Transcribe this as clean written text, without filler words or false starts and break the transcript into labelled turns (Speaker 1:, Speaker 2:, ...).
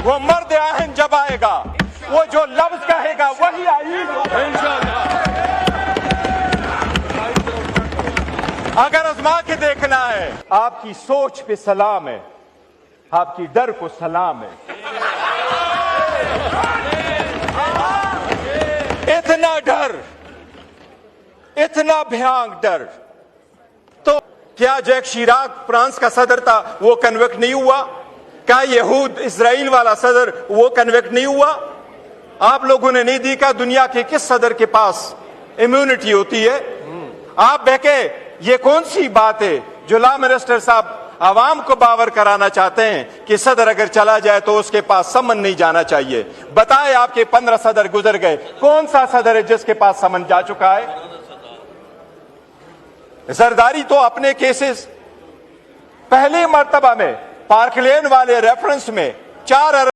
Speaker 1: वो मर्द आहन जब आएगा, वो जो लफ्ज कहेगा वही आएगी इंशाअल्लाह। अगर आजमा के देखना है, आपकी सोच पे सलाम है, आपकी डर को सलाम है। इतना डर, इतना भयानक डर। तो क्या जैक शिराक फ्रांस का सदर था, वो कन्विक्ट नहीं हुआ? क्या यहूद इजराइल वाला सदर वो कन्विक्ट नहीं हुआ? आप लोगों ने नहीं देखा दुनिया के किस सदर के पास इम्यूनिटी होती है? आप बहके, ये कौन सी बात है जो लॉ मिनिस्टर साहब आवाम को बावर कराना चाहते हैं कि सदर अगर चला जाए तो उसके पास समन नहीं जाना चाहिए? बताएं, आपके 15 सदर गुजर गए, कौन सा सदर है जिसके पास समन जा चुका है? जरदारी तो अपने केसेस पहली मर्तबा में पार्क लेन वाले रेफरेंस में 4 अरब